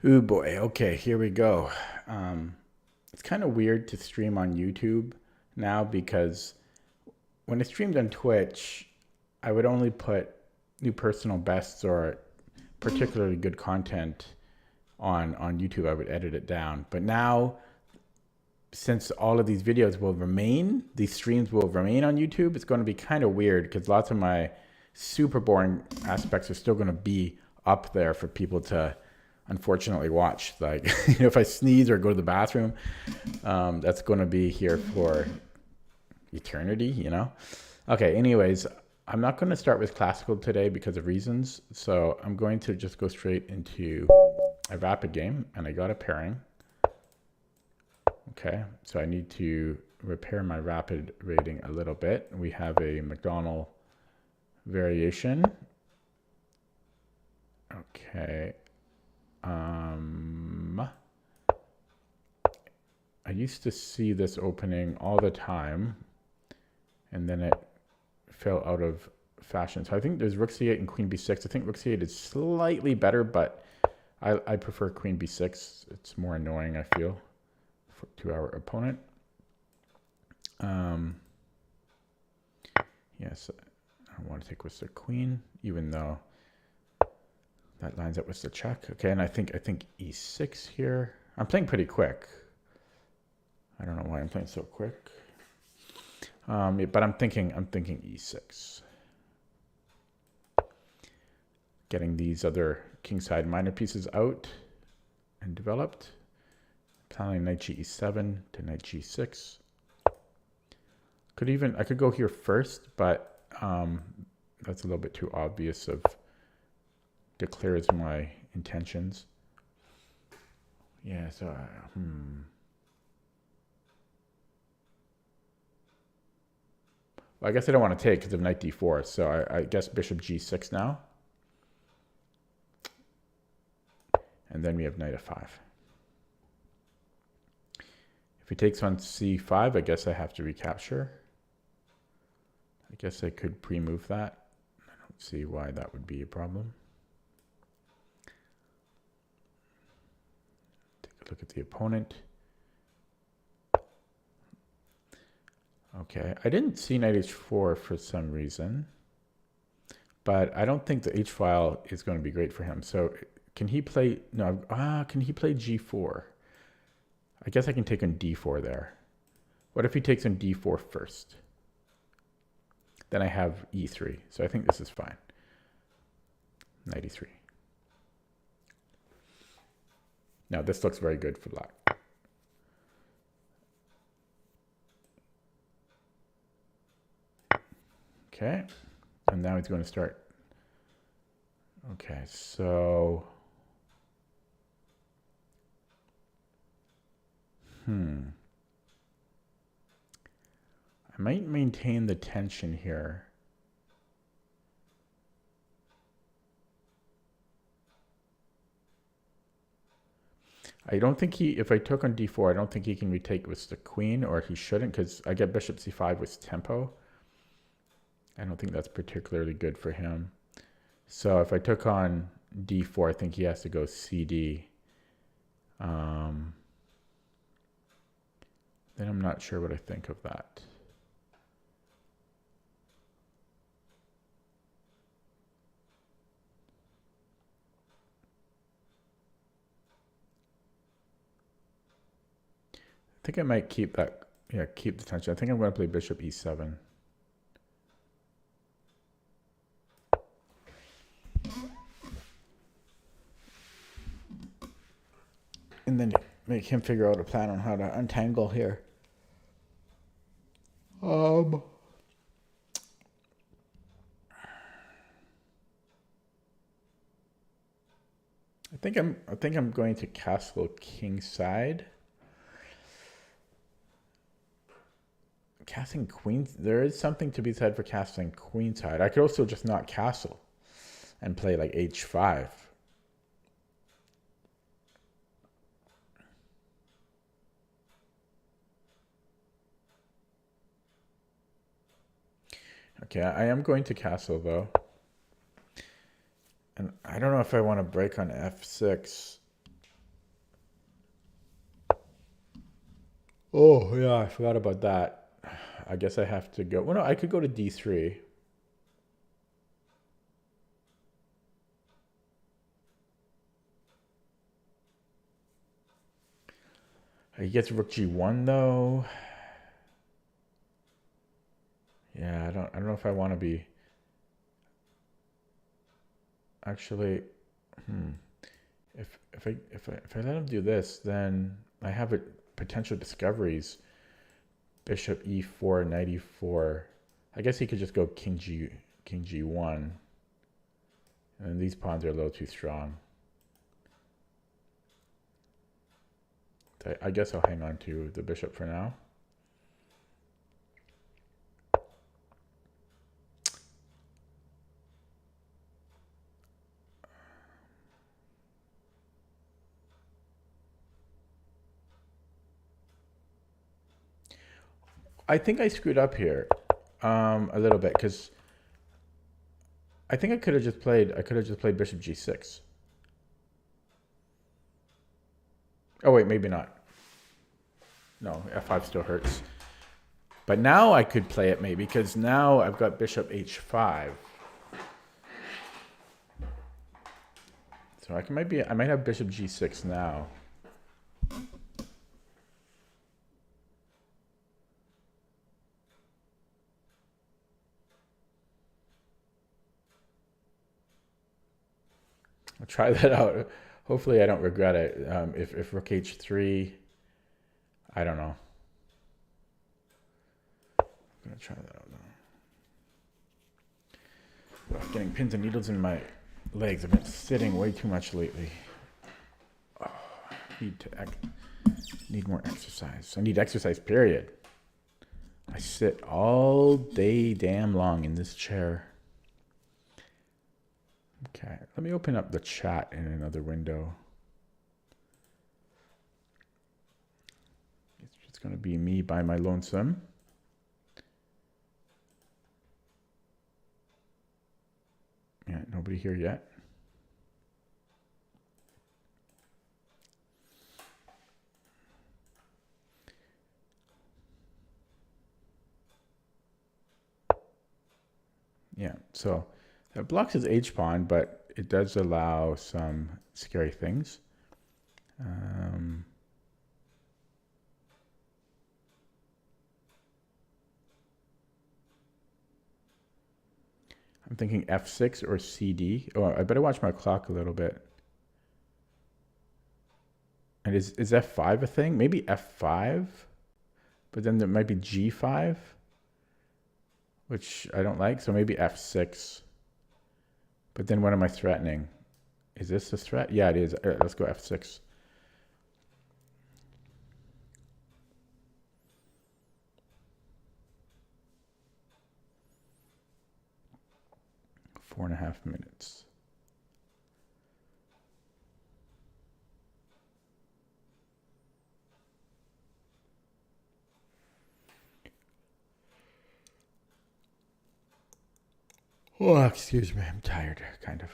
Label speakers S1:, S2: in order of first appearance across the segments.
S1: Ooh boy. Okay, here we go. It's kind of weird to stream on YouTube now because when I streamed on Twitch, I would only put new personal bests or particularly good content on YouTube. I would edit it down. But now, since all of these videos will remain, these streams will remain on YouTube, it's going to be kind of weird because lots of my super boring aspects are still going to be up there for people to unfortunately watch. Like, if I sneeze or go to the bathroom, that's going to be here for eternity. Okay, anyways, I'm not going to start with classical today because of reasons. So I'm going to just go straight into a rapid game, and I got a pairing. Okay, so I need to repair my rapid rating a little bit. We have a McDonald variation. Okay. I used to see this opening all the time, and then it fell out of fashion. So I think there's rook c8 and queen b6. I think rook c8 is slightly better, but I prefer queen b6. It's more annoying, I feel, to our opponent. Yes, I want to take with the queen, even though that lines up with the check. Okay, and I think e6 here. I'm playing pretty quick. I don't know why I'm playing so quick. But I'm thinking e6. Getting these other kingside minor pieces out and developed. Planning knight e7 to knight g6. I could go here first, but that's a little bit too obvious of declares my intentions. Yeah, so Well, I guess I don't want to take because of knight d4, so I guess bishop g6 now. And then we have knight f5. If he takes on c5, I guess I have to recapture. I guess I could pre-move that. I don't see why that would be a problem. Take a look at the opponent. Okay, I didn't see knight h4 for some reason, but I don't think the h-file is going to be great for him. So can he play, no, can he play g4? I guess I can take on d4 there. What if he takes on d4 first? Then I have e3, so I think this is fine. Knight e3. Now this looks very good for black. Okay, and now he's going to start. Okay, so I might maintain the tension here. I don't think if I took on d4, I don't think he can retake with the queen, or he shouldn't, because I get bishop c5 with tempo. I don't think that's particularly good for him. So if I took on d4, I think he has to go cd. Then I'm not sure what I think of that. I think I might keep that, keep the tension. I think I'm going to play bishop e7. And then make him figure out a plan on how to untangle here. I think I'm going to castle kingside. Castling queens, there is something to be said for castling queenside. I could also just not castle and play like h5. Okay, I am going to castle though. And I don't know if I want to break on f6. Oh, yeah, I forgot about that. I guess I have to go. Well, no, I could go to d3. He gets rook g1 though. Yeah, I don't know if I want to be. Actually, if I let him do this, then I have potential discoveries. Bishop e4, knight e4. I guess he could just go king g1, and these pawns are a little too strong. I guess I'll hang on to the bishop for now. I think I screwed up here a little bit because I think I could have just played bishop g6. Oh wait, maybe not. No, f5 still hurts. But now I could play it maybe because now I've got bishop h5. So I might have bishop g6 now. I'll try that out. Hopefully I don't regret it. If rook h3, I don't know. I'm gonna try that out now. I'm getting pins and needles in my legs. I've been sitting way too much lately. Oh, need more exercise. I need exercise, period. I sit all day damn long in this chair. Okay, let me open up the chat in another window. It's just going to be me by my lonesome. Yeah, nobody here yet. Yeah, so that blocks his h-pawn, but it does allow some scary things. I'm thinking f6 or cd. Oh, I better watch my clock a little bit. And is f5 a thing? Maybe f5, but then there might be g5, which I don't like. So maybe f6. But then what am I threatening? Is this a threat? Yeah, it is. Let's go f6. Four and a half minutes. Oh, excuse me. I'm tired, kind of.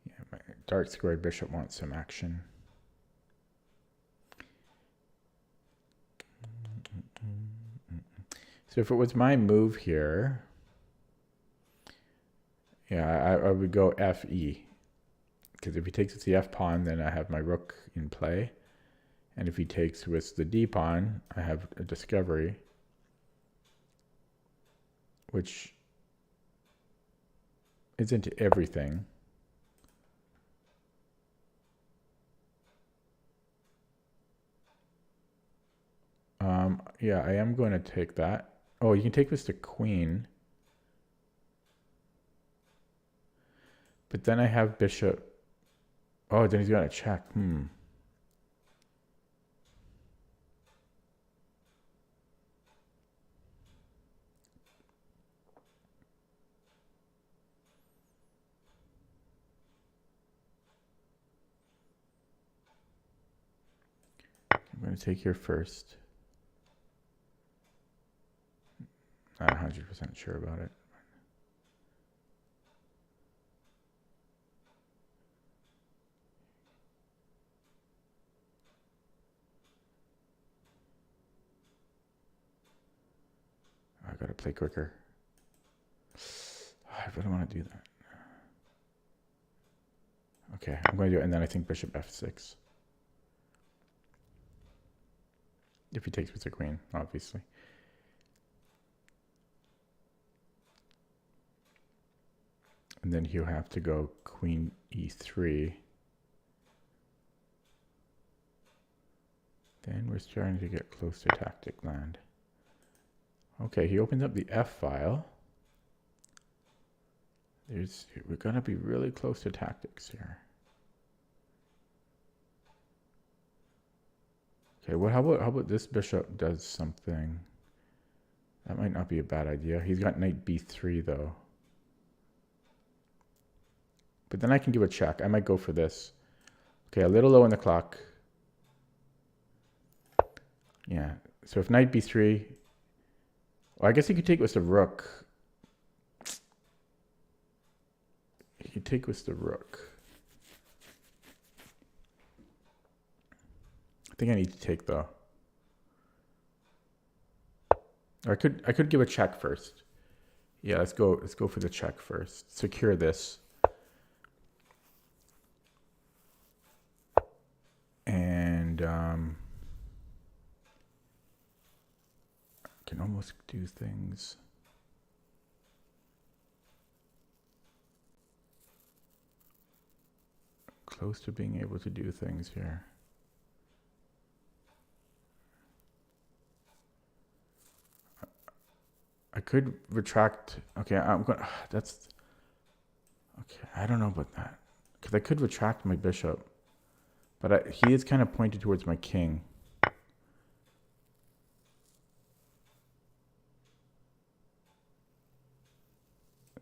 S1: Yeah, my dark squared bishop wants some action. So if it was my move here, yeah, I would go fe. Because if he takes with the f pawn, then I have my rook in play. And if he takes with the d pawn, I have a discovery, which isn't everything. Yeah, I am going to take that. Oh, you can take this to queen. But then I have bishop. Oh, then he's got to check. I'm going to take here first. Not 100% sure about it. I gotta play quicker. I really want to do that. Okay, I'm going to do it, and then I think bishop f6. If he takes with the queen, obviously. And then he'll have to go queen e3. Then we're starting to get close to tactic land. Okay, he opens up the F file. We're gonna be really close to tactics here. Okay, how about this bishop does something? That might not be a bad idea. He's got knight b3 though. But then I can give a check. I might go for this. Okay, a little low on the clock. Yeah, so if knight b3, well, I guess he could take with the rook. He could take with the rook. I think I need to take though. Or I could give a check first. Yeah, let's go for the check first. Secure this. And can almost do things. Close to being able to do things here. I could retract. Okay, I'm going. That's okay. I don't know about that because I could retract my bishop, but he is kind of pointed towards my king.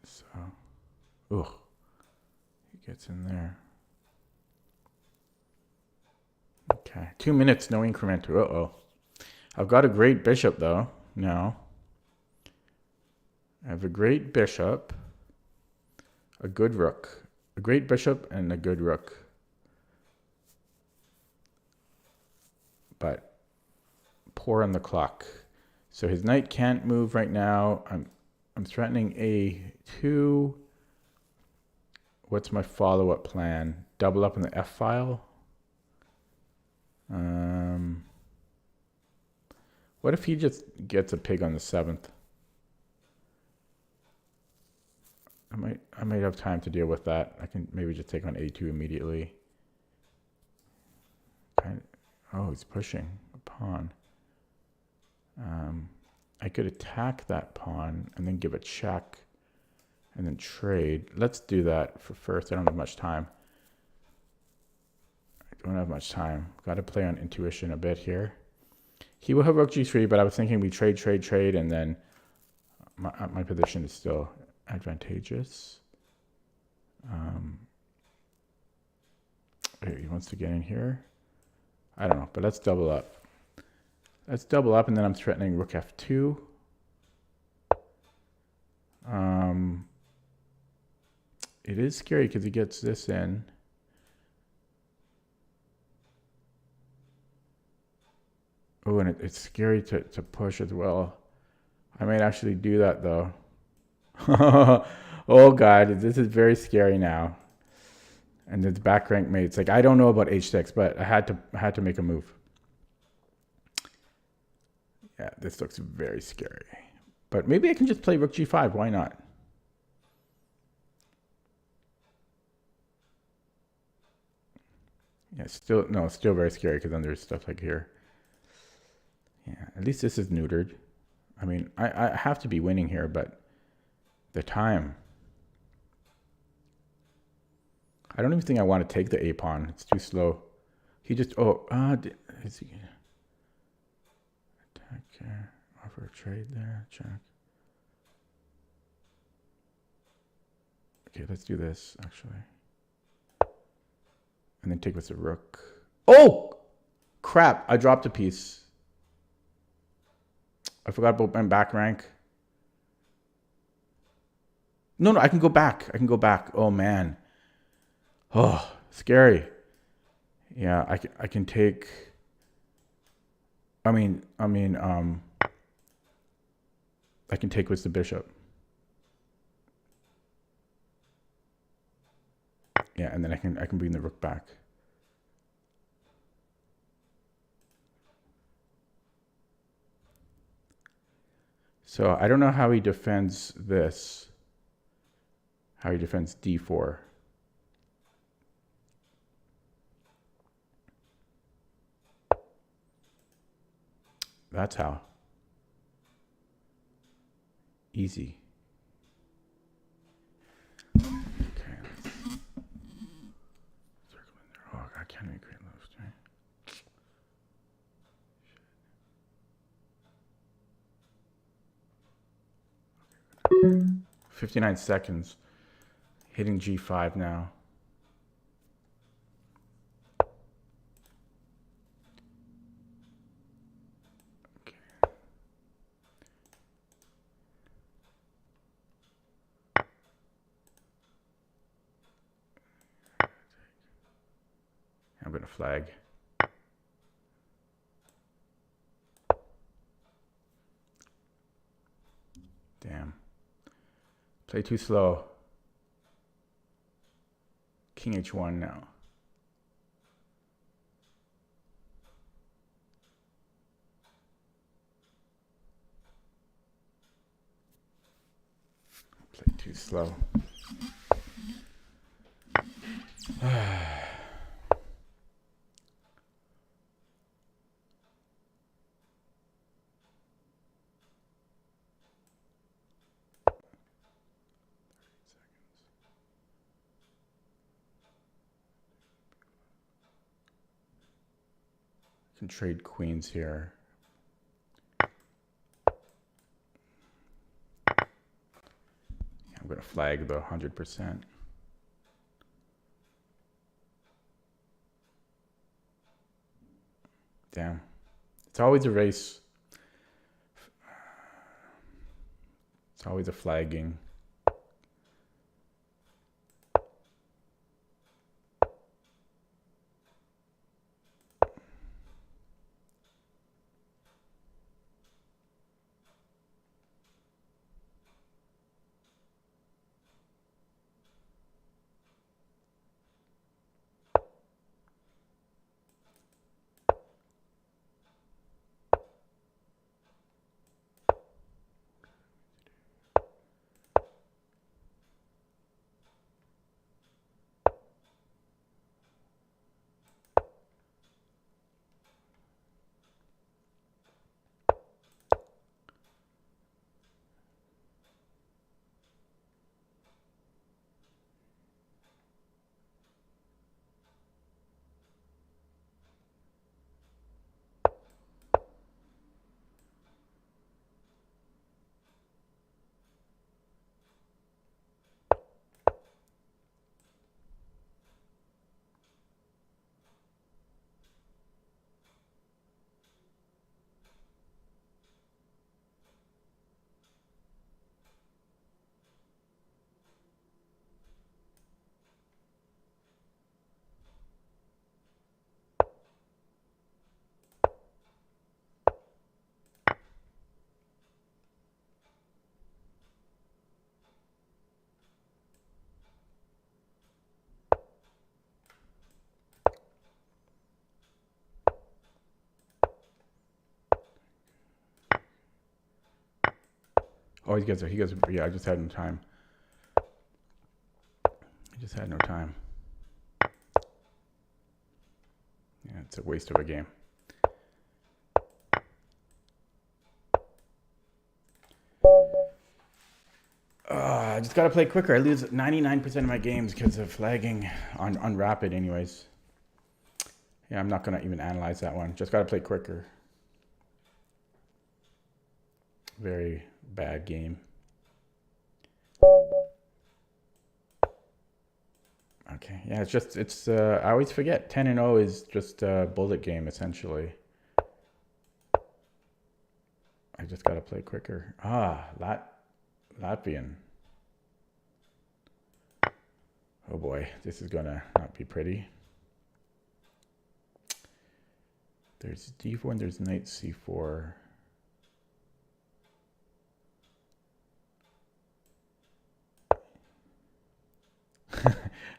S1: So, ugh, he gets in there. Okay, 2 minutes, no increment. Uh-oh. I've got a great bishop though. Now I have a great bishop, a good rook, a great bishop, and a good rook. But poor on the clock. So his knight can't move right now. I'm threatening a2. What's my follow-up plan? Double up in the F file. What if he just gets a pig on the 7th? I might have time to deal with that. I can maybe just take on a2 immediately. Oh, he's pushing a pawn. I could attack that pawn and then give a check and then trade. Let's do that for first. I don't have much time. Got to play on intuition a bit here. He will have rook g3, but I was thinking we trade, and then my position is still advantageous. He wants to get in here. I don't know, but let's double up. And then I'm threatening rook f2. It is scary because he gets this in. Oh, and it's scary to push as well. I might actually do that though. Oh God, this is very scary now. And it's back rank mates. Like I don't know about h6, but I had to make a move. Yeah, this looks very scary. But maybe I can just play rook g5. Why not? Yeah, still very scary because then there's stuff like here. Yeah, at least this is neutered. I mean, I have to be winning here, but the time. I don't even think I want to take the a pawn. It's too slow. He just is he attack here? Offer a trade there. Check. Okay, let's do this actually. And then take with the rook. Oh crap! I dropped a piece. I forgot about my back rank. No, no, I can go back. I can go back. Oh man. Oh, scary. Yeah, I can take. I can take with the bishop. Yeah, and then I can bring the rook back. So I don't know how he defends this. How he defends d4. That's how. Easy. Okay. Circle in there. Oh, I can't even create those. Right? 59 seconds. Hitting g5 now. I'm going to flag. Damn. Play too slow. King h1 now. Play too slow. Can trade queens here. I'm going to flag the 100%. Damn. It's always a race. It's always a flagging. Oh, he gets, yeah, I just had no time. I just had no time. Yeah, it's a waste of a game. I just gotta play quicker. I lose 99% of my games because of flagging on rapid anyways. Yeah, I'm not gonna even analyze that one. Just gotta play quicker. Very bad game. Okay, yeah, I always forget 10-0 is just a bullet game essentially. I just gotta play quicker. Latvian. Oh boy, this is gonna not be pretty. There's d4 and there's knight c4.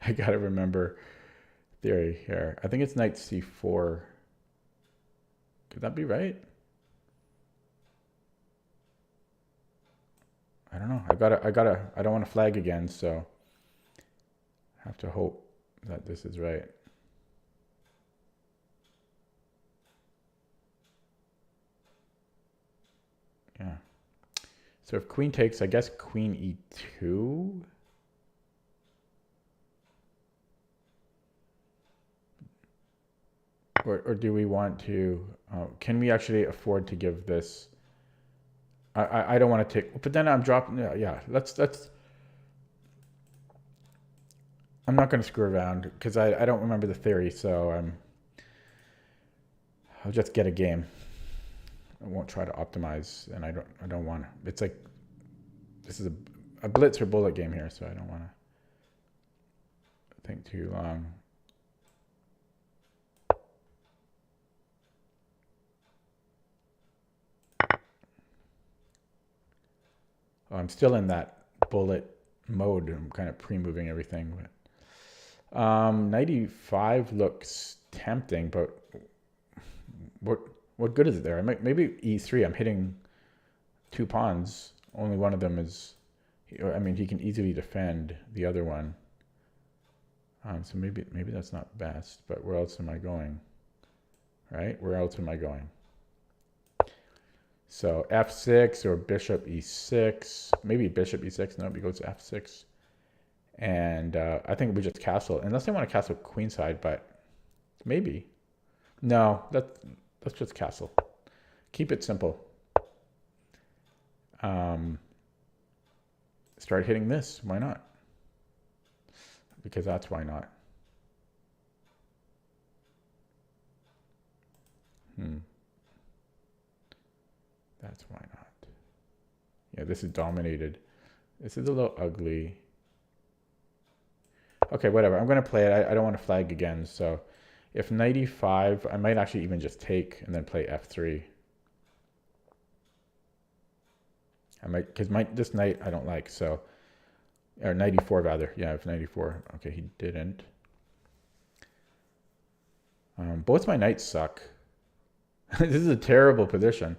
S1: I gotta remember theory here. I think it's knight c4. Could that be right? I don't know. I don't want to flag again, so I have to hope that this is right. Yeah. So if queen takes, I guess queen e2. Or do we want to, can we actually afford to give this? I don't want to take, but then I'm dropping, yeah, let's, I'm not going to screw around because I don't remember the theory, so I'll just get a game. I won't try to optimize, and I don't want to, it's like, this is a blitz or bullet game here, so I don't want to think too long. Oh, I'm still in that bullet mode. I'm kind of pre-moving everything. But, 95 looks tempting, but what good is it there? Maybe e3. I'm hitting 2 pawns. Only one of them is. I mean, he can easily defend the other one. So maybe that's not best. But where else am I going? Right? Where else am I going? So f6 or bishop e6, maybe bishop e6. No, he goes f6, and I think we just castle. Unless they want to castle queenside, but maybe. No, let's just castle. Keep it simple. Start hitting this. Why not? Because that's why not. That's why not. Yeah, this is dominated. This is a little ugly. Okay, whatever. I'm going to play it. I don't want to flag again. So if knight e5, I might actually even just take and then play f3. I might, because this knight I don't like. So, or knight e4 rather. Yeah, if knight e4. Okay, he didn't. Both my knights suck. This is a terrible position.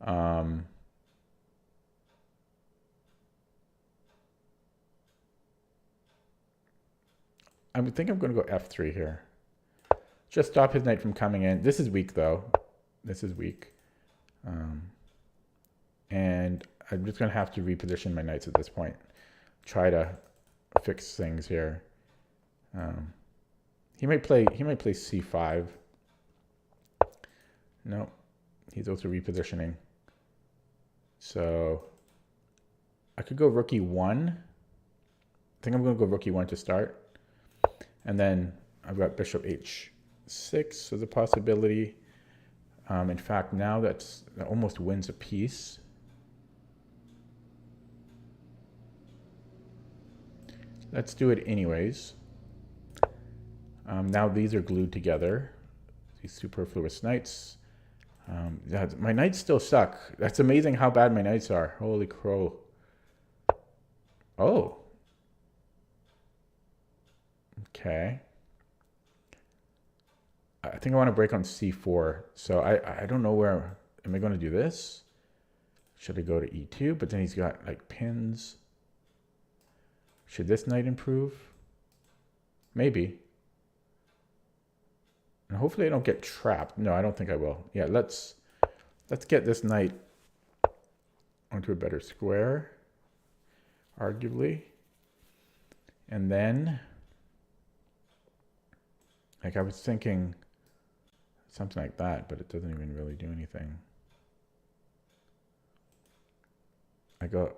S1: I think I'm going to go f3 here. Just stop his knight from coming in. This is weak, though. This is weak. And I'm just going to have to reposition my knights at this point. Try to fix things here. He might play c5. No, he's also repositioning. So I could go rook e1. I think I'm going to go rook e1 to start. And then I've got bishop h6 as a possibility. In fact, now that almost wins a piece. Let's do it anyways. Now these are glued together. These superfluous knights. Yeah, my knights still suck. That's amazing how bad my knights are. Holy crow. Oh. Okay. I think I want to break on c4. So I don't know where. Am I going to do this? Should I go to e2? But then he's got like pins. Should this knight improve? Maybe. And hopefully I don't get trapped. No, I don't think I will. Yeah, let's get this knight onto a better square, arguably. And then, like I was thinking something like that, but it doesn't even really do anything.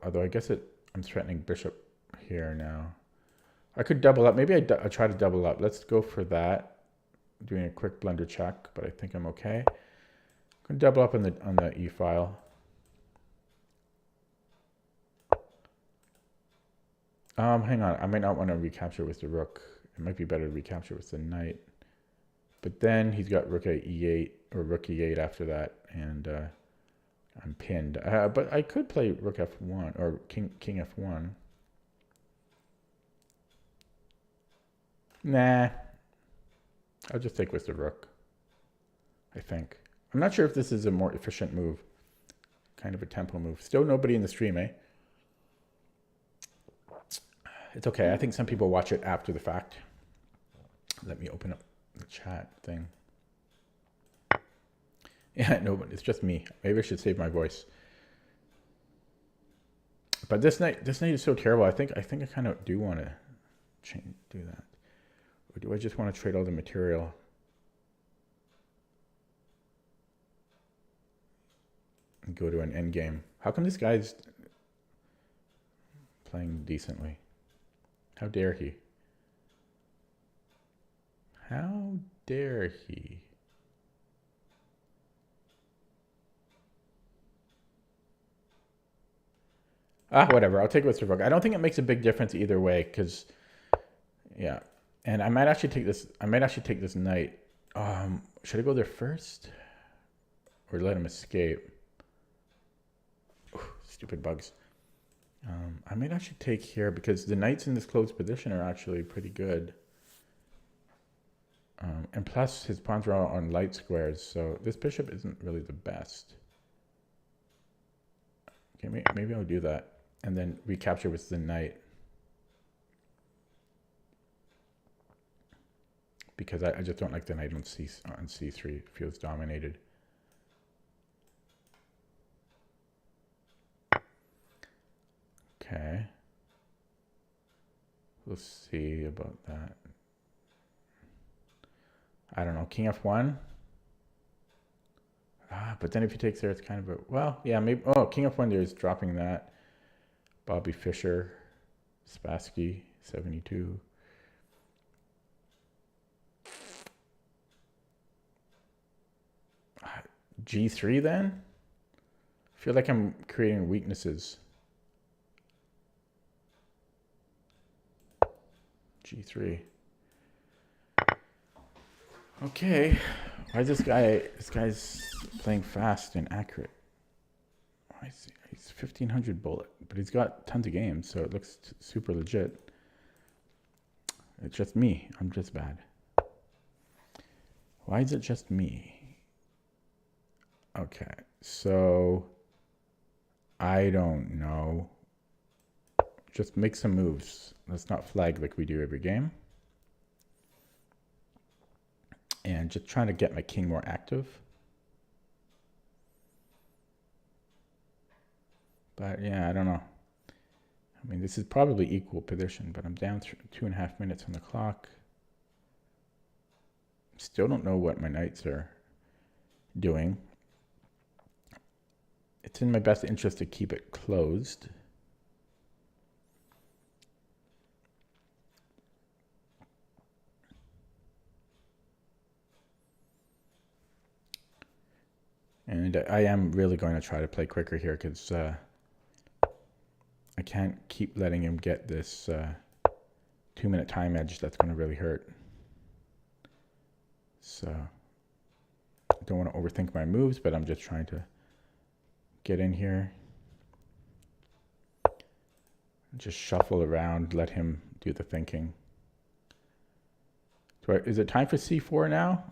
S1: Although I guess I'm threatening bishop here now. I could double up. Maybe I try to double up. Let's go for that. Doing a quick blunder check, but I think I'm okay. I'm going to double up on the e file. Hang on. I might not want to recapture with the rook. It might be better to recapture with the knight. But then he's got rook at e8 or rook e8 after that, and I'm pinned. But I could play rook f1 or king f1. Nah, I'll just take with the rook, I think. I'm not sure if this is a more efficient move. Kind of a tempo move. Still nobody in the stream, eh? It's okay. I think some people watch it after the fact. Let me open up the chat thing. Yeah, no, but it's just me. Maybe I should save my voice. But this night is so terrible. I think I kind of do want to do that. Or do I just want to trade all the material? And go to an end game. How come this guy's playing decently? How dare he? How dare he? Whatever. I'll take it with rook. I don't think it makes a big difference either way, because, yeah. And I might actually take this. I might actually take this knight. Should I go there first, or let him escape? Ooh, stupid bugs. I might actually take here because the knights in this closed position are actually pretty good. And plus, his pawns are all on light squares, so this bishop isn't really the best. Okay, maybe I'll do that. And then recapture with the knight. Because I just don't like the knight on c3. It feels dominated. Okay. We'll see about that. I don't know. King f1. But then if he takes there, it's kind of a... Well, yeah, maybe... Oh, king f1 there is dropping that. Bobby Fischer. Spassky, 72. G3 then? I feel like I'm creating weaknesses. G3. Okay. Why is this guy... This guy's playing fast and accurate. Why is he... He's 1500 bullet, but he's got tons of games, so it looks super legit. It's just me. I'm just bad. Why is it just me? Okay, so I don't know. Just make some moves. Let's not flag like we do every game. And just trying to get my king more active. But yeah, I don't know. I mean, this is probably equal position, but I'm down 2.5 minutes on the clock. Still don't know what my knights are doing. It's in my best interest to keep it closed. And I am really going to try to play quicker here because I can't keep letting him get this 2-minute time edge. That's going to really hurt. So I don't want to overthink my moves, but I'm just trying to get in here. Just shuffle around, let him do the thinking. Is it time for c4 now?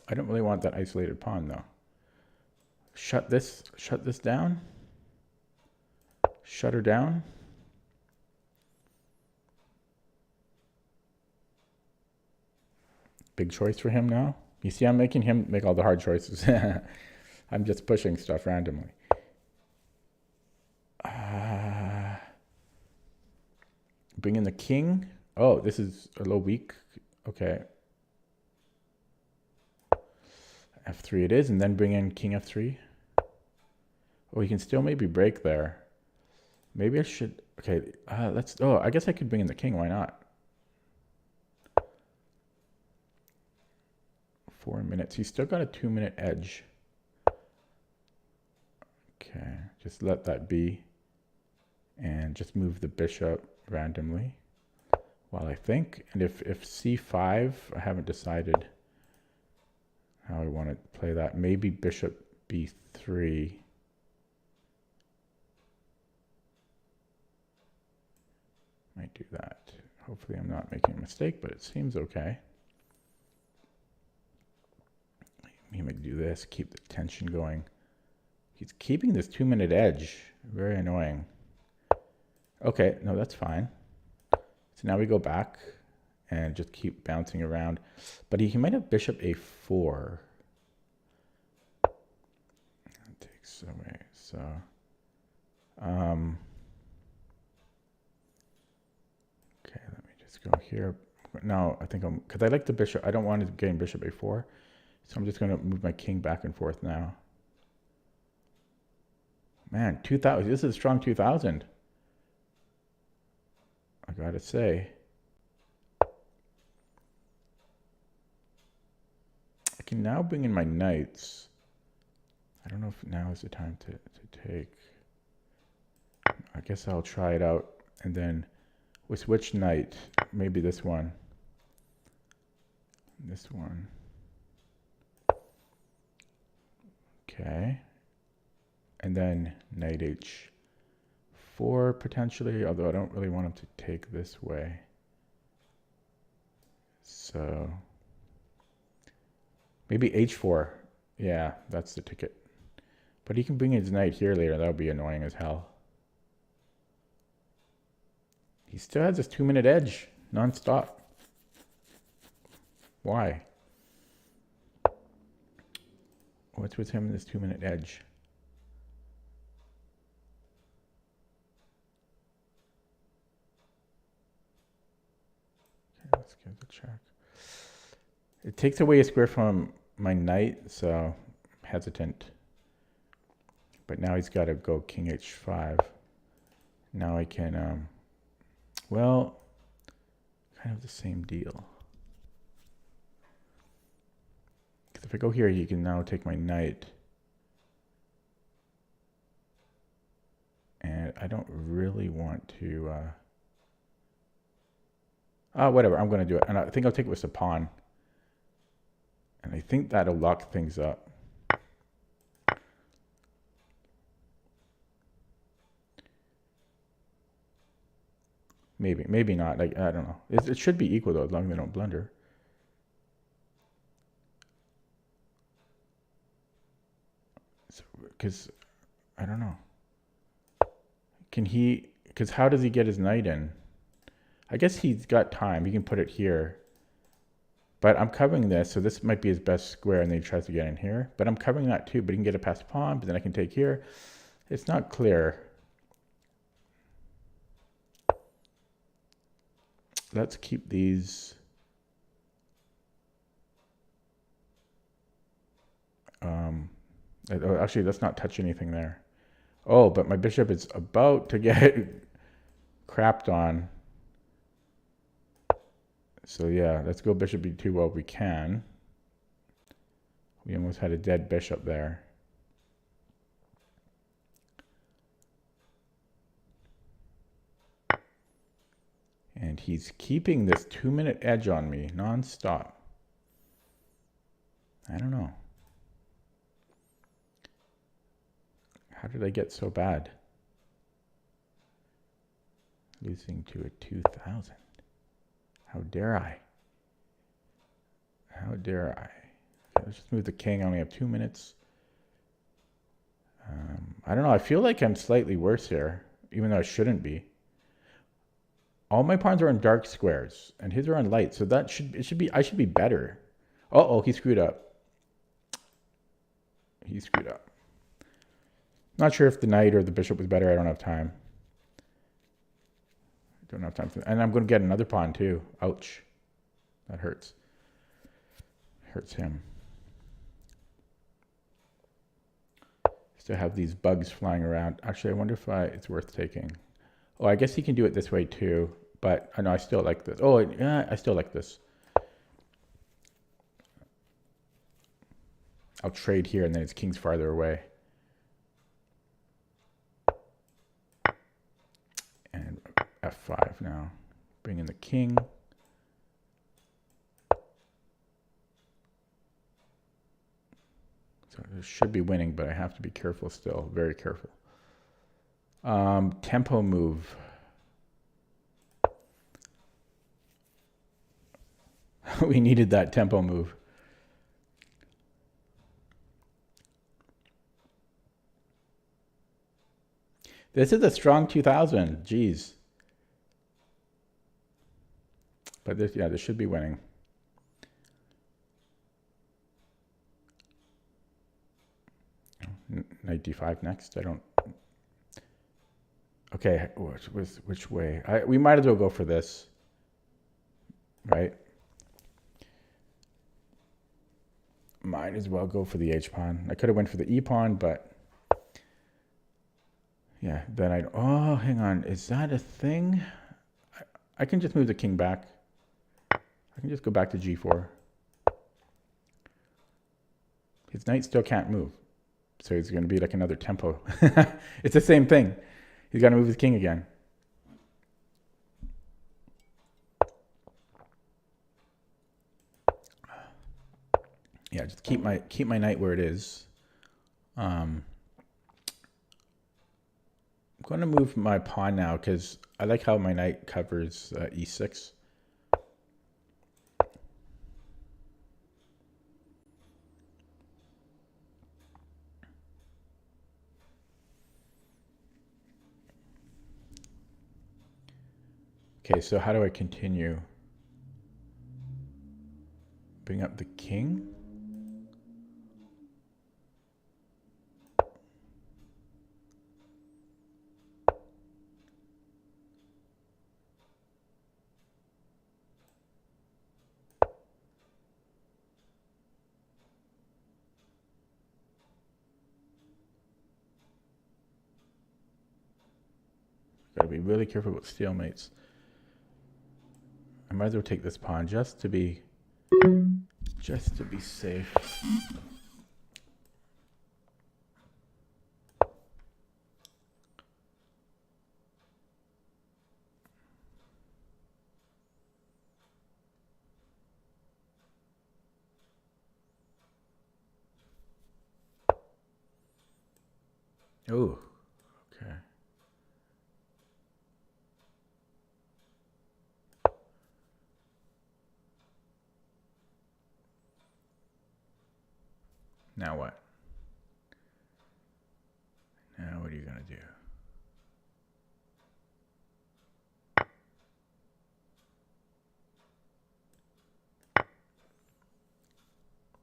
S1: I don't really want that isolated pawn though. Shut this down. Shut her down. Big choice for him now. You see, I'm making him make all the hard choices. I'm just pushing stuff randomly. Bring in the king. Oh, this is a little weak. Okay. F3 it is, and then bring in king f3. Oh, you can still maybe break there. Maybe I should... Okay, let's... Oh, I guess I could bring in the king. Why not? 4 minutes. He's still got a 2-minute edge. Okay, just let that be. And just move the bishop. randomly while I think. And if c5, I haven't decided how I want to play that. Maybe bishop b3. Might do that. Hopefully I'm not making a mistake, but it seems okay. He might do this, keep the tension going. He's keeping this 2-minute edge. Very annoying. Okay, no, that's fine. So now we go back and just keep bouncing around. But he might have bishop a4. That takes away. So, okay, let me just go here. No, I think because I like the bishop. I don't want to gain bishop a4. So I'm just going to move my king back and forth now. Man, 2000. This is a strong 2000. I gotta say. I can now bring in my knights. I don't know if now is the time to take. I guess I'll try it out. And then with which knight? Maybe this one. This one. Okay. And then knight h4 potentially, although I don't really want him to take this way. So maybe h4. Yeah, that's the ticket. But he can bring his knight here later. That would be annoying as hell. He still has this 2-minute edge non-stop. Why? What's with him in this 2-minute edge? Okay, let's give it a check. It takes away a square from my knight, so I'm hesitant. But now he's got to go king h5. Now I can, well, kind of the same deal. Because if I go here, he can now take my knight. And I don't really want to, whatever, I'm going to do it. And I think I'll take it with a pawn. And I think that'll lock things up. Maybe, maybe not. Like, I don't know. It should be equal though, as long as they don't blunder. So, because I don't know. Can he? Because how does he get his knight in? I guess he's got time. He can put it here. But I'm covering this, so this might be his best square, and then he tries to get in here. But I'm covering that too. But he can get it past pawn. But then I can take here. It's not clear. Let's keep these. Actually, let's not touch anything there. Oh, but my bishop is about to get crapped on. So yeah, let's go bishop b2 while we can. We almost had a dead bishop there. And he's keeping this 2-minute edge on me non-stop. I don't know. How did I get so bad? Losing to a 2000. How dare I? How dare I? Okay, let's just move the king. I only have 2 minutes. I don't know. I feel like I'm slightly worse here, even though I shouldn't be. All my pawns are on dark squares, and his are on light. So that I should be better. Uh-oh, he screwed up. He screwed up. Not sure if the knight or the bishop was better. I don't have time. I don't have time for that. And I'm going to get another pawn too. Ouch. That hurts. Hurts him. Still have these bugs flying around. Actually, I wonder if it's worth taking. Oh, I guess he can do it this way too. But I know I still like this. Oh, yeah, I still like this. I'll trade here and then his king's farther away. f5 now. Bring in the king. So this should be winning, but I have to be careful still, very careful. Tempo move. We needed that tempo move. This is a strong 2000. Jeez. But this, yeah, this should be winning. Knight d5 next. I don't. Okay, which way? We might as well go for this, right? Might as well go for the h pawn. I could have went for the e pawn, but yeah, then I'd. Oh, hang on. Is that a thing? I can just move the king back. I can just go back to g4. His knight still can't move. So he's going to be like another tempo. It's the same thing. He's got to move his king again. Yeah, just keep my knight where it is. I'm going to move my pawn now because I like how my knight covers e6. Okay, so how do I continue? Bring up the king. Gotta be really careful with stalemates. I might as well take this pawn just to be safe. Oh, okay. Now what? Now what are you going to do?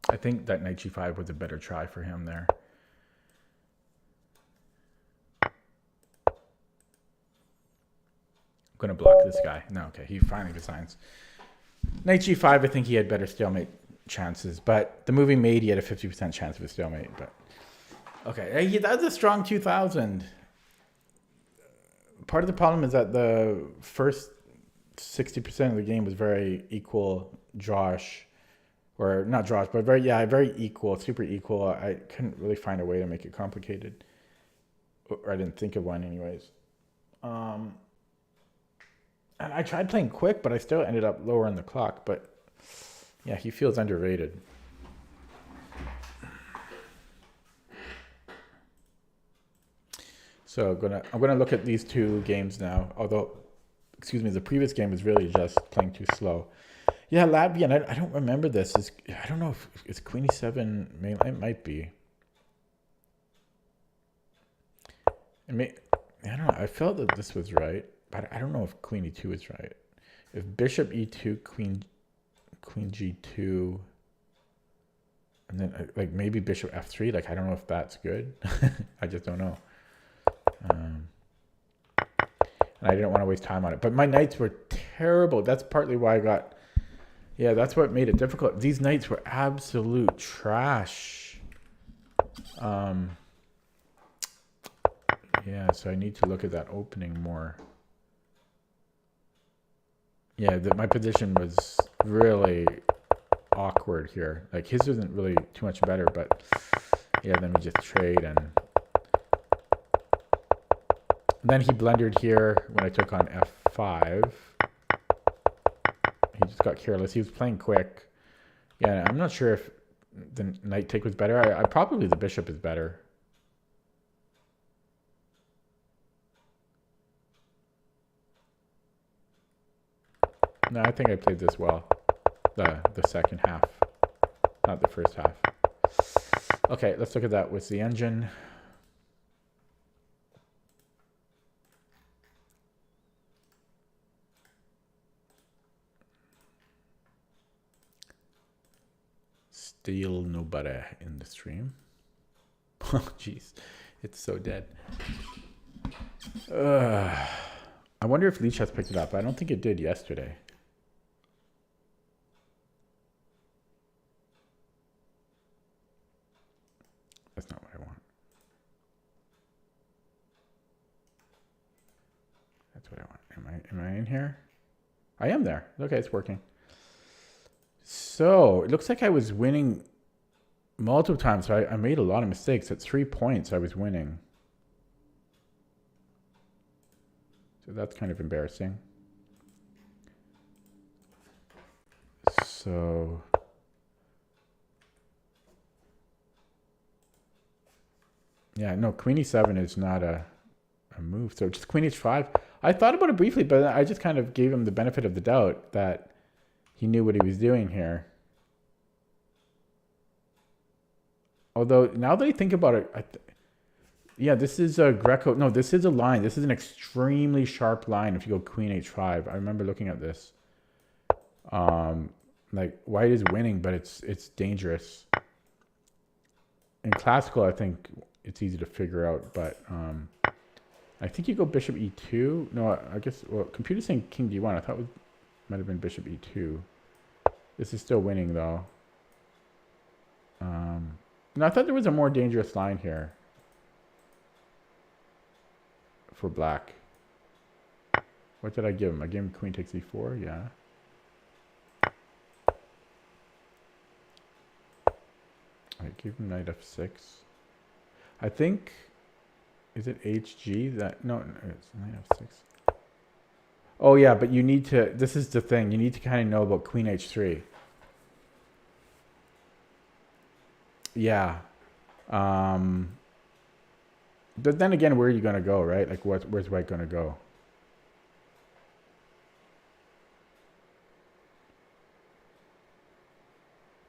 S1: I think that knight g5 was a better try for him there. I'm going to block this guy. No, okay, he finally decides. Knight g5, I think he had better stalemate chances, but the moving mate, he had a 50% chance of a stalemate. But okay, that's a strong 2000. Part of the problem is that the first 60% of the game was very equal drawish, or not drawish, but very equal, super equal. I couldn't really find a way to make it complicated, or I didn't think of one anyways. And I tried playing quick, but I still ended up lower on the clock. But yeah, he feels underrated. So I'm gonna look at these two games now. Although, excuse me, the previous game was really just playing too slow. Yeah, Latvian. I don't remember this. I don't know if it's Queen E7. It might be. I don't know. I felt that this was right, but I don't know if Queen E2 is right. If Bishop E2, Queen G2, and then like maybe Bishop F3. Like I don't know if that's good. I just don't know. And I didn't want to waste time on it. But my knights were terrible. That's partly why I got. Yeah, that's what made it difficult. These knights were absolute trash. Yeah, so I need to look at that opening more. Yeah, my position was really awkward here. Like his wasn't really too much better, but yeah, then we just trade and then he blundered here when I took on f5. He just got careless. He was playing quick. Yeah, I'm not sure if the knight take was better. I probably the bishop is better. No, I think I played this well. The second half, not the first half. Okay, let's look at that with the engine. Still nobody in the stream. Oh, jeez. It's so dead. I wonder if Leech has picked it up. I don't think it did yesterday. That's not what I want. That's what I want. Am I in here? I am there. Okay, it's working. So it looks like I was winning multiple times. So I made a lot of mistakes. At 3 points, I was winning. So that's kind of embarrassing. So yeah, no, Queen E7 is not a move. So just Queen H5. I thought about it briefly, but I just kind of gave him the benefit of the doubt that he knew what he was doing here. Although now that I think about it, yeah, this is a Greco. No, this is a line. This is an extremely sharp line if you go Queen H5. I remember looking at this. Like white is winning, but it's dangerous. In classical, I think it's easy to figure out, but I think you go Bishop E2. No, I guess, well, computer's saying King D1. I thought it might have been Bishop E2. This is still winning, though. No, I thought there was a more dangerous line here for black. What did I give him? I gave him Queen takes E4, yeah. I gave him Knight F6. I think, is it HG? No, it's Knight F6. Oh yeah, but you need to, this is the thing, you need to kind of know about Queen H3. Yeah. But then again, where are you going to go, right? Like where's white going to go?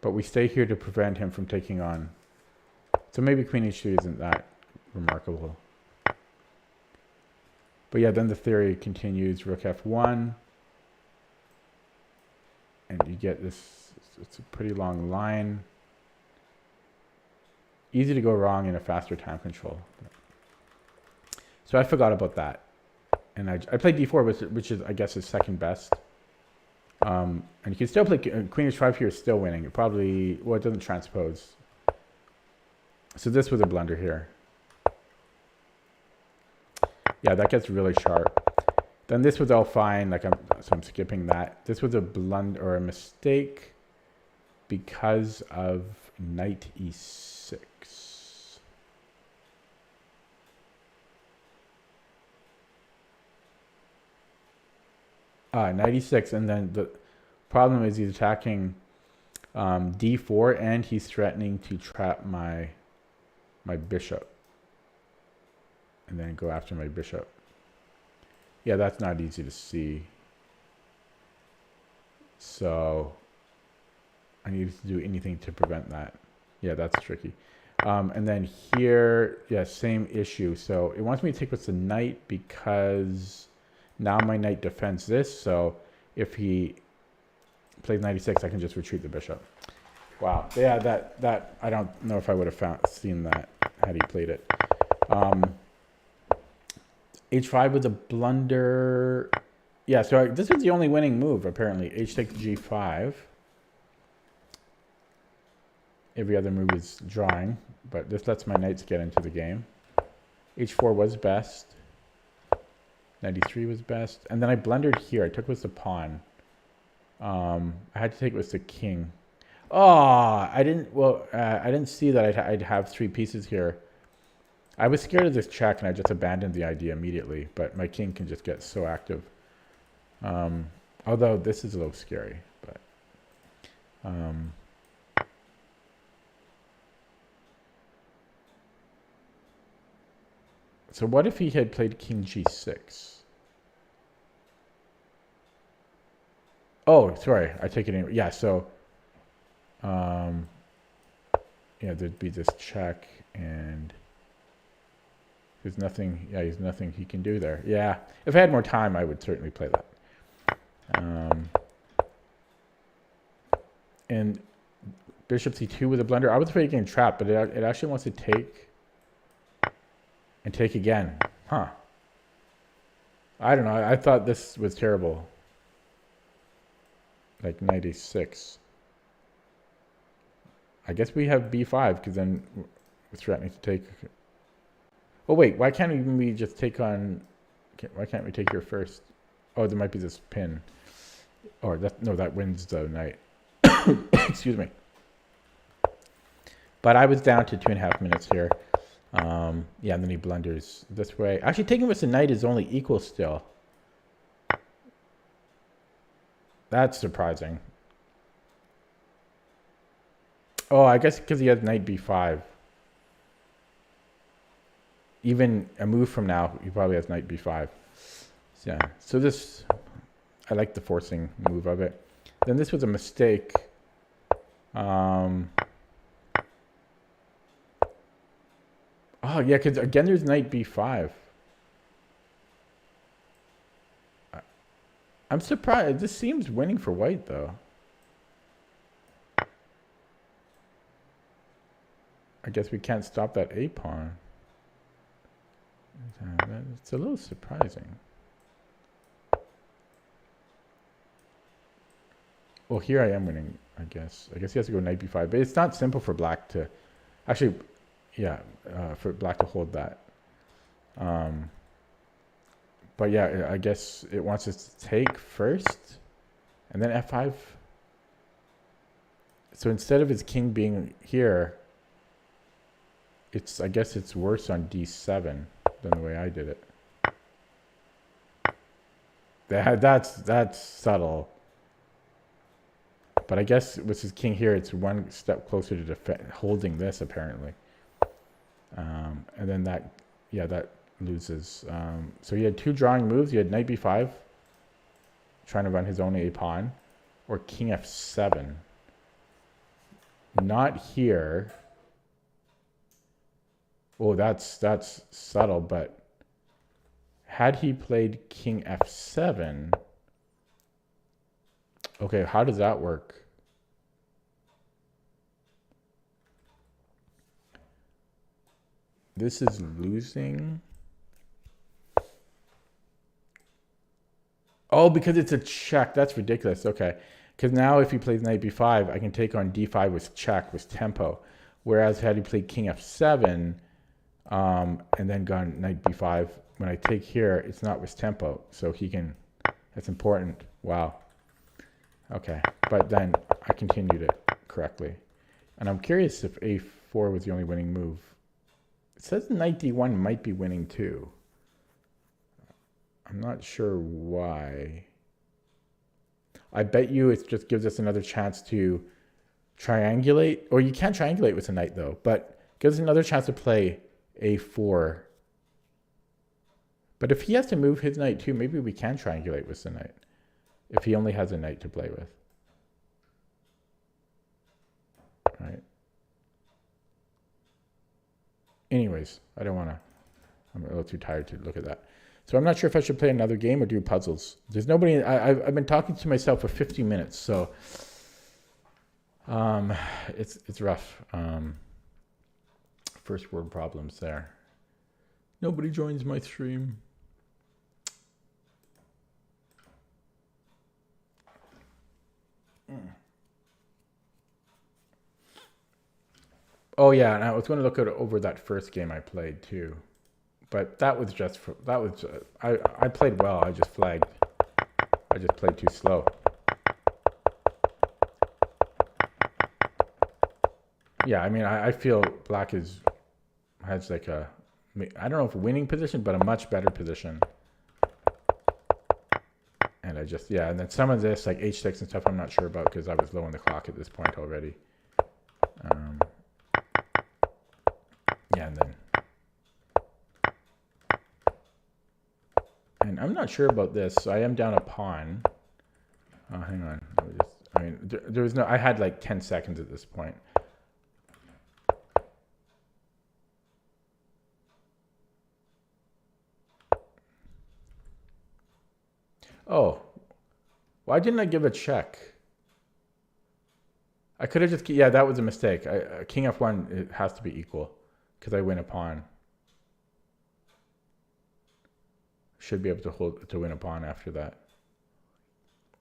S1: But we stay here to prevent him from taking on. So maybe Queen H3 isn't that remarkable. But yeah, then the theory continues, Rook F1. And you get this, it's a pretty long line. Easy to go wrong in a faster time control. So I forgot about that. And I played D4, which is, I guess, is second best. And you can still play Queen H5 here is still winning. It probably, well, it doesn't transpose. So this was a blunder here. Yeah, that gets really sharp. Then this was all fine. Like so I'm skipping that. This was a blunder or a mistake because of Knight E6. Knight E6, and then the problem is he's attacking D4, and he's threatening to trap my bishop, and then go after my bishop. Yeah, that's not easy to see. So I need to do anything to prevent that. Yeah, that's tricky. And then here, yeah, same issue. So it wants me to take with the knight because now my knight defends this. So if he plays 96, I can just retreat the bishop. Wow. Yeah, that I don't know if I would have seen that had he played it. H5 was a blunder. Yeah, so this is the only winning move, apparently. H takes G5. Every other move is drawing, but this lets my knights get into the game. H4 was best. 93 was best. And then I blundered here. I took with the pawn. I had to take with the king. Oh, I didn't see that I'd have 3 pieces here. I was scared of this check, and I just abandoned the idea immediately, but my king can just get so active. Although this is a little scary, but so what if he had played king g6? Oh, sorry, I take it in. Yeah, so yeah, there'd be this check, and there's nothing. Yeah, there's nothing he can do there. Yeah, if I had more time, I would certainly play that. And bishop c2 with a blunder. I was afraid of getting trapped, but it actually wants to take and take again. Huh. I don't know. I thought this was terrible. Like knight a6. I guess we have b5 because then we're threatening to take. Oh wait, why can't we just take on? Why can't we take here first? Oh, there might be this pin. Or that no, that wins the knight. Excuse me. But I was down to 2.5 minutes here. Yeah, and then he blunders this way. Actually, taking with the knight is only equal still. That's surprising. Oh, I guess because he has knight b5. Even a move from now, he probably has knight b5. So, yeah. So this, I like the forcing move of it. Then this was a mistake. Oh, yeah, because again, there's knight b5. I'm surprised. This seems winning for white, though. I guess we can't stop that a pawn. It's a little surprising. Well, here I am winning, I guess. I guess he has to go knight b5. But it's not simple for black to... Actually, yeah, for black to hold that. But yeah, I guess it wants us to take first. And then f5. So instead of his king being here, I guess it's worse on d7 than the way I did it. That's subtle. But I guess with his king here, it's one step closer to holding this, apparently. And then that, yeah, that loses. So he had two drawing moves. He had knight b5, trying to run his own a pawn, or king f7. Not here. Oh, that's subtle, but had he played king f7, okay, how does that work? This is losing. Oh, because it's a check. That's ridiculous. Okay. Because now if he plays knight b5, I can take on d5 with check, with tempo. Whereas had he played king f7, and then gone knight b5, when I take here, it's not with tempo. So he can, that's important. Wow. Okay. But then I continued it correctly. And I'm curious if a4 was the only winning move. It says knight d1 might be winning too. I'm not sure why. I bet you it just gives us another chance to triangulate. Or you can't triangulate with a knight though, but gives us another chance to play a4. But if he has to move his knight too, maybe we can triangulate with the knight. If he only has a knight to play with. Right. Anyways, I don't want to. I'm a little too tired to look at that. So I'm not sure if I should play another game or do puzzles. There's nobody. I've been talking to myself for 50 minutes, so it's rough. First world problems there. Nobody joins my stream. Oh yeah, and I was going to look over that first game I played too, but that was just I played well. I just flagged. I just played too slow. Yeah, I mean, I feel black has like a, I don't know if a winning position, but a much better position. And I just, yeah. And then some of this, like H6 and stuff, I'm not sure about because I was low on the clock at this point already. Yeah, and I'm not sure about this. So I am down a pawn. Oh, hang on. I mean, there was no, I had like 10 seconds at this point. Oh, why didn't I give a check? I could have just, yeah, that was a mistake. King F1, it has to be equal because I win a pawn. Should be able to win a pawn after that.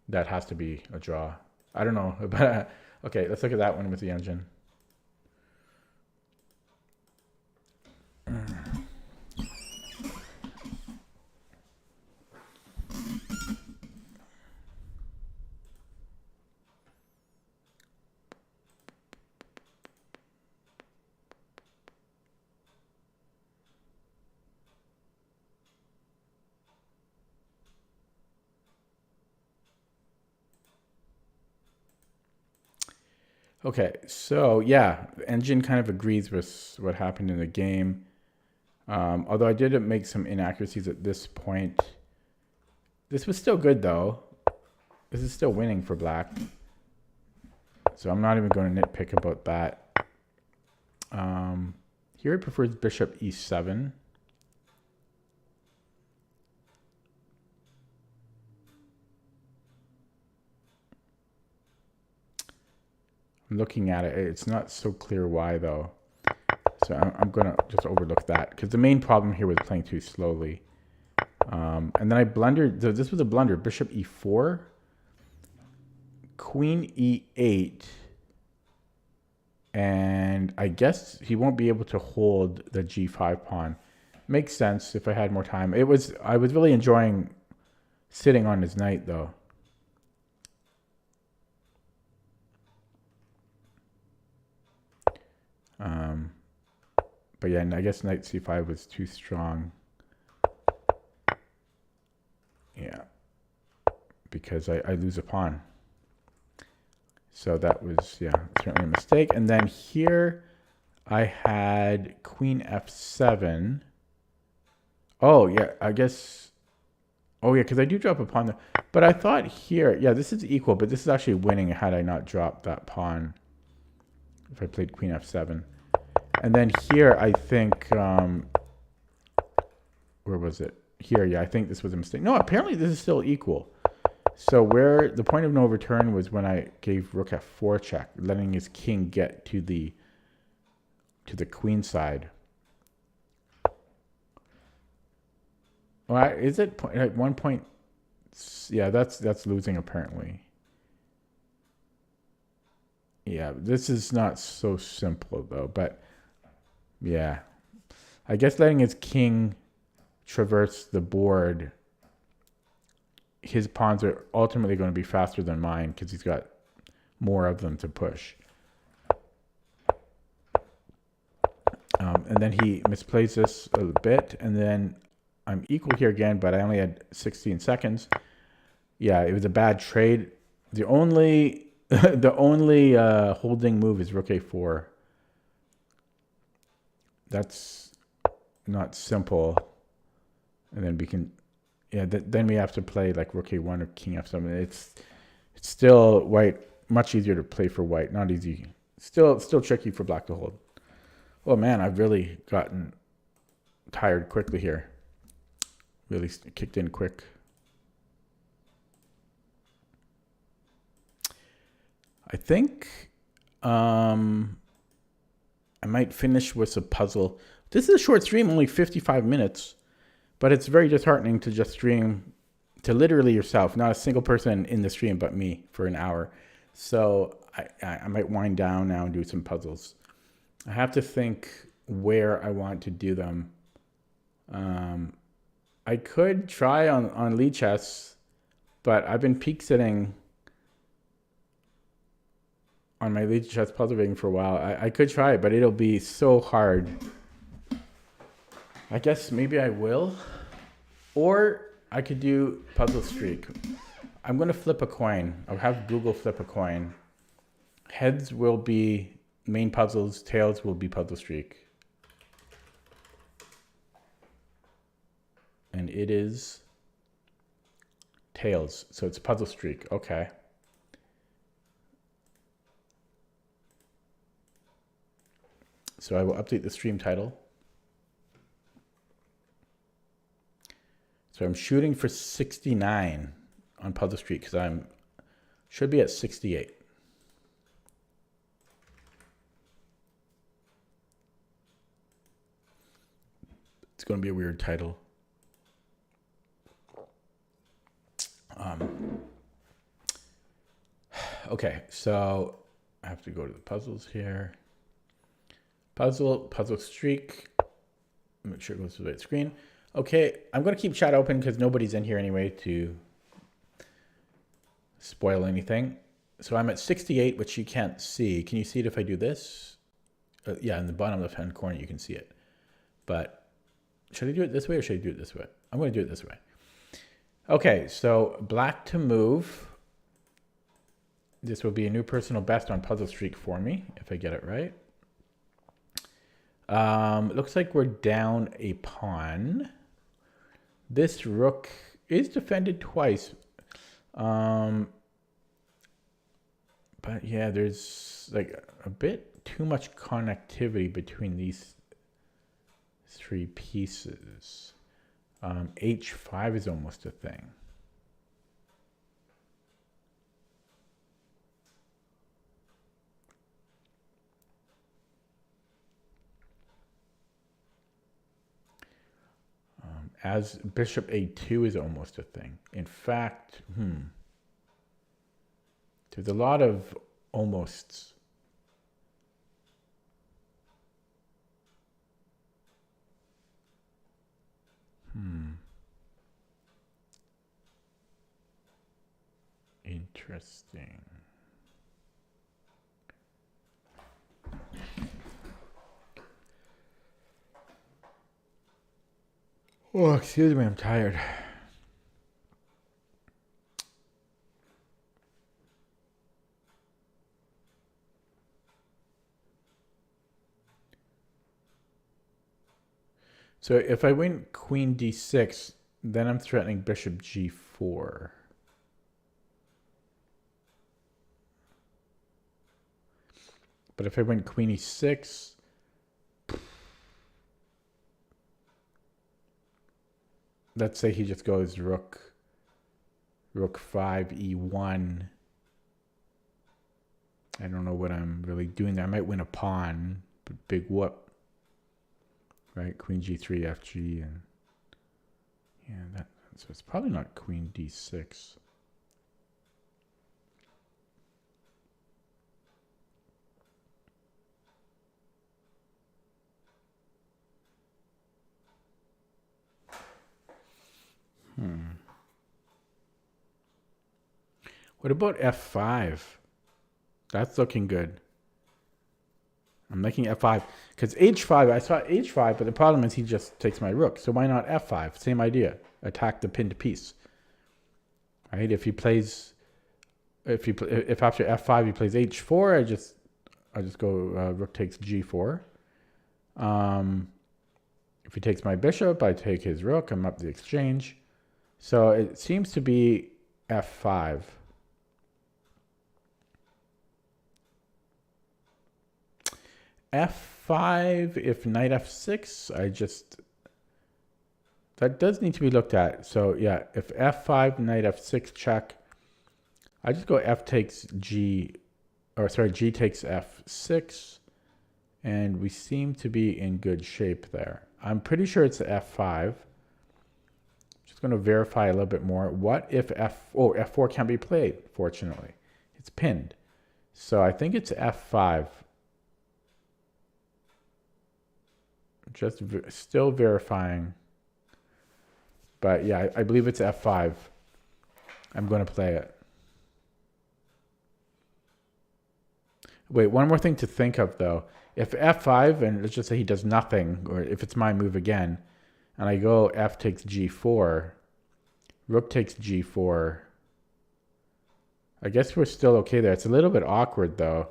S1: That has to be a draw. I don't know, but okay, let's look at that one with the engine. Okay, so yeah, the engine kind of agrees with what happened in the game. Although I did make some inaccuracies at this point. This was still good though. This is still winning for black. So I'm not even going to nitpick about that. Here it prefers bishop e7. I'm looking at it. It's not so clear why though. So I'm going to just overlook that because the main problem here was playing too slowly. And then I blundered. So this was a blunder. Bishop e4. Queen e8. And I guess he won't be able to hold the g5 pawn. Makes sense if I had more time. I was really enjoying sitting on his knight though. But yeah, I guess knight c5 was too strong. Yeah, because I lose a pawn. So that was, yeah, certainly a mistake. And then here I had queen f7. Oh, yeah, I guess. Oh, yeah, because I do drop a pawn there. But I thought here, yeah, this is equal, but this is actually winning had I not dropped that pawn. If I played queen f7. And then here, I think, where was it? Here, yeah, I think this was a mistake. No, apparently this is still equal. So where the point of no return was when I gave rook f4 check, letting his king get to the queen side. Well, is it at one point? Yeah, that's losing apparently. Yeah, this is not so simple though, but yeah. I guess letting his king traverse the board, his pawns are ultimately going to be faster than mine because he's got more of them to push. And then he misplays this a little bit, and then I'm equal here again, but I only had 16 seconds. Yeah, it was a bad trade. The only holding move is rook a4. That's not simple. And then we can, yeah, then we have to play like rook a1 or king f7. It's still white, much easier to play for white. Not easy. Still tricky for black to hold. Oh man, I've really gotten tired quickly here. Really kicked in quick. I think I might finish with a puzzle. This is a short stream, only 55 minutes, but it's very disheartening to just stream to literally yourself, not a single person in the stream but me for an hour. So I might wind down now and do some puzzles. I have to think where I want to do them. I could try on Lichess, but I've been peak sitting on my Lichess puzzle ring for a while. I could try it, but it'll be so hard. I guess maybe I will. Or I could do Puzzle Streak. I'm going to flip a coin. I'll have Google flip a coin. Heads will be main puzzles. Tails will be puzzle streak. And it is tails. So it's puzzle streak. Okay. So I will update the stream title. So I'm shooting for 69 on Puzzle Streak because should be at 68. It's going to be a weird title. Okay, so I have to go to the puzzles here. Puzzle streak. Make sure it goes to the right screen. Okay, I'm going to keep chat open because nobody's in here anyway to spoil anything. So I'm at 68, which you can't see. Can you see it if I do this? Yeah, in the bottom left-hand corner, you can see it. But should I do it this way or should I do it this way? I'm going to do it this way. Okay, so black to move. This will be a new personal best on Puzzle Streak for me, if I get it right. Looks like we're down a pawn. This rook is defended twice. But yeah, there's like a bit too much connectivity between these three pieces. H5 is almost a thing. As bishop a2 is almost a thing. In fact, there's a lot of almosts. Interesting. Oh, excuse me, I'm tired. So if I win queen d6, then I'm threatening bishop g4. But if I win queen e6, let's say he just goes rook 5 e1. I don't know what I'm really doing there. I might win a pawn, but big whoop. Right, queen g3, fg, and yeah, so it's probably not queen d6. What about f5? That's looking good. I'm making f5 because h5. I saw h5, but the problem is he just takes my rook. So why not f5? Same idea. Attack the pinned piece. Right? If after f5 he plays h4, I just go rook takes g4. If he takes my bishop, I take his rook. I'm up the exchange. So it seems to be f5. f5, if knight f6, that does need to be looked at. So yeah, if f5, knight f6 check, I just go f takes g, or sorry, g takes f6, and we seem to be in good shape there. I'm pretty sure it's f5. Just going to verify a little bit more. What if f4 can't be played, fortunately. It's pinned. So I think it's f5. Just still verifying. But yeah, I believe it's f5. I'm going to play it. Wait, one more thing to think of though. If f5, and let's just say he does nothing, or if it's my move again, and I go f takes g4, rook takes g4, I guess we're still okay there. It's a little bit awkward though.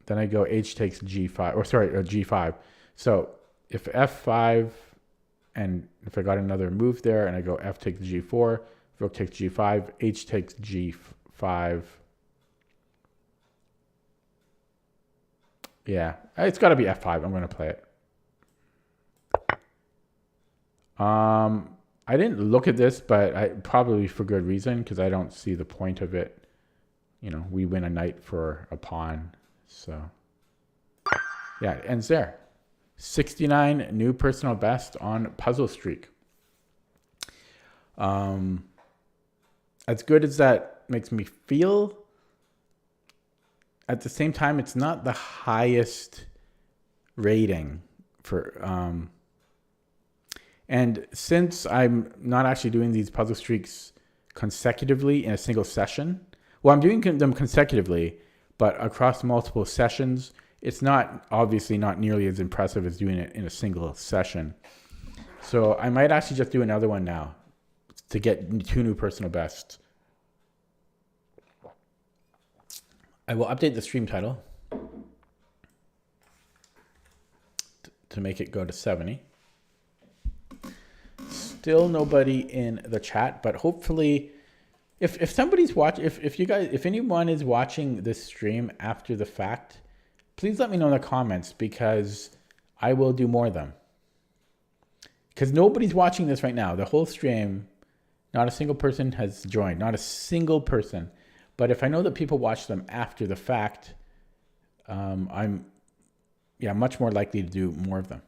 S1: Then I go h takes g5, or sorry, g5. So if f5, and if I got another move there, and I go f takes g4, rook takes g5, h takes g5. Yeah, it's got to be f5. I'm going to play it. I didn't look at this, but probably for good reason, because I don't see the point of it. You know, we win a knight for a pawn. So, yeah, it ends there. 69 new personal best on Puzzle Streak. As good as that makes me feel, at the same time, it's not the highest rating for... and since I'm not actually doing these puzzle streaks consecutively in a single session, well, I'm doing them consecutively, but across multiple sessions, it's not obviously not nearly as impressive as doing it in a single session. So I might actually just do another one now to get 2 new personal bests. I will update the stream title to make it go to 70. Still nobody in the chat, but hopefully if somebody's watching, if anyone is watching this stream after the fact, please let me know in the comments, because I will do more of them. Because nobody's watching this right now. The whole stream, not a single person has joined, not a single person. But if I know that people watch them after the fact, I'm much more likely to do more of them.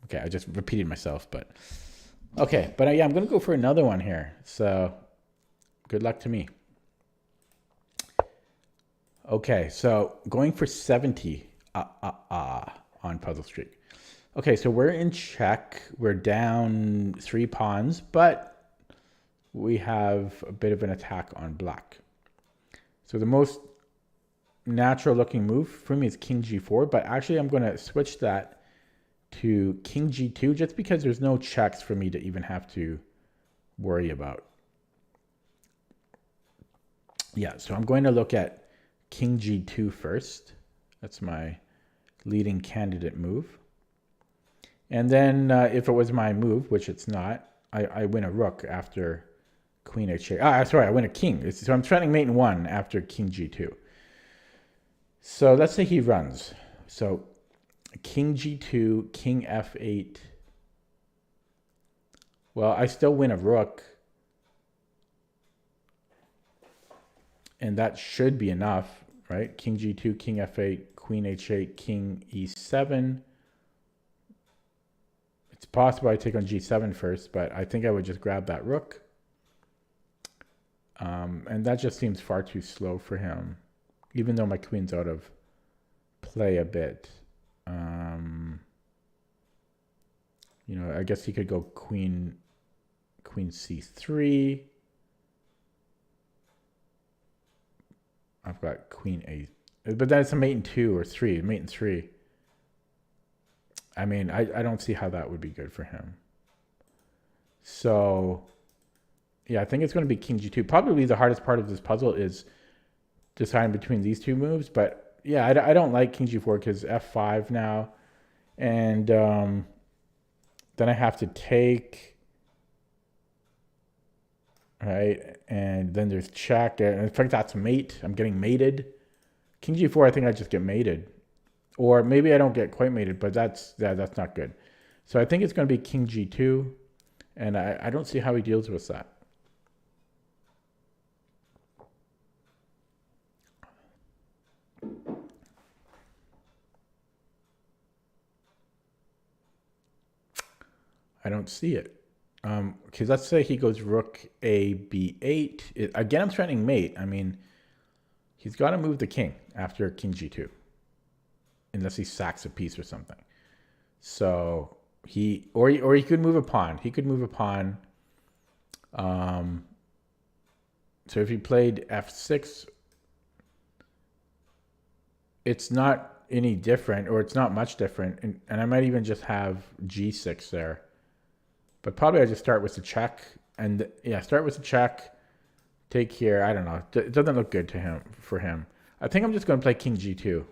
S1: Okay, I just repeated myself, but okay. But I'm going to go for another one here. So good luck to me. Okay, so going for 70 on Puzzle Streak. Okay, so we're in check. We're down 3 pawns, but we have a bit of an attack on black. So the most natural looking move for me is king g4, but actually I'm going to switch that to king g2 just because there's no checks for me to even have to worry about. Yeah, so I'm going to look at king g2 first. That's my leading candidate move. And then if it was my move, which it's not, I win a rook after queen h8. Sorry, I win a king. So I'm threatening mate in 1 after king g2. So let's say he runs. So king g2, king f8. Well, I still win a rook. And that should be enough, right? King g2, king f8, queen h8, king e7. It's possible I take on g7 first, but I think I would just grab that rook. And that just seems far too slow for him, even though my queen's out of play a bit. You know, I guess he could go queen c3. I've got queen a, but that's a mate in 2 or 3, mate in 3. I mean, I don't see how that would be good for him. So yeah, I think it's going to be king g2. Probably the hardest part of this puzzle is deciding between these 2 moves. But yeah, I don't like king g4 because f5 now. And then I have to take, right? And then there's check. And in fact, that's mate. I'm getting mated. King g4, I think I just get mated. Or maybe I don't get quite mated, but that's not good. So I think it's going to be king g2. And I don't see how he deals with that. I don't see it. Because let's say he goes rook a b8. Again, I'm threatening mate. I mean, he's got to move the king after king g2. Unless he sacks a piece or something. So he could move a pawn. He could move a pawn. So if he played f6, it's not any different, or it's not much different. And I might even just have g6 there. But probably I just start with the check. And yeah, start with the check. take here. I don't know. It doesn't look good for him. I think I'm just going to play king g2.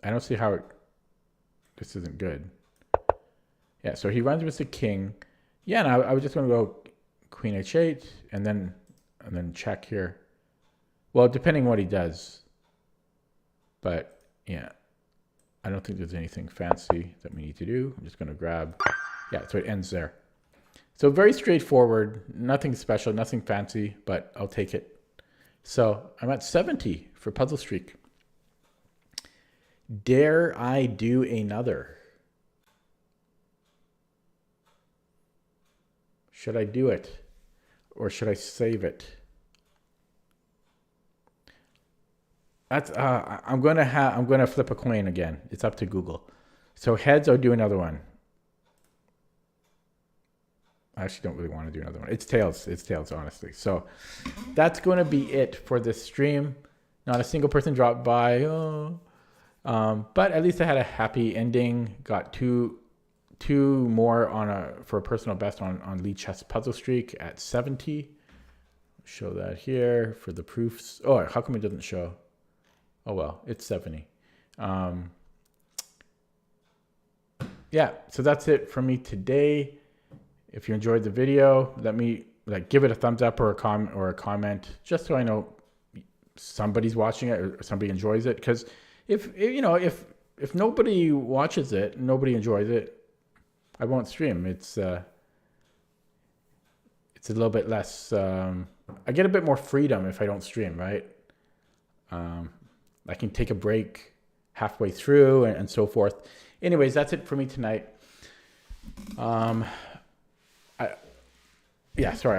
S1: I don't see how this isn't good. Yeah, so he runs with the king. Yeah, and I was just going to go queen h8 and then check here. Well, depending what he does. But yeah, I don't think there's anything fancy that we need to do. I'm just going to grab. Yeah, so it ends there. So very straightforward, nothing special, nothing fancy, but I'll take it. So I'm at 70 for Puzzle Streak. Dare I do another? Should I do it? Or should I save it? That's I'm gonna flip a coin again. It's up to Google. So heads, I'll do another one. I actually don't really want to do another one. It's tails. It's tails, honestly. So that's going to be it for this stream. Not a single person dropped by. Oh. But at least I had a happy ending. Got two more for a personal best on Lichess Puzzle Streak at 70. Show that here for the proofs. Oh, how come it doesn't show? Oh well, it's 70. Yeah, so that's it for me today. If you enjoyed the video, let me give it a thumbs up or a comment, just so I know somebody's watching it or somebody enjoys it. Because if nobody watches it, nobody enjoys it, I won't stream. It's a little bit less. I get a bit more freedom if I don't stream, right? I can take a break halfway through and so forth. Anyways, that's it for me tonight. Yeah, sorry.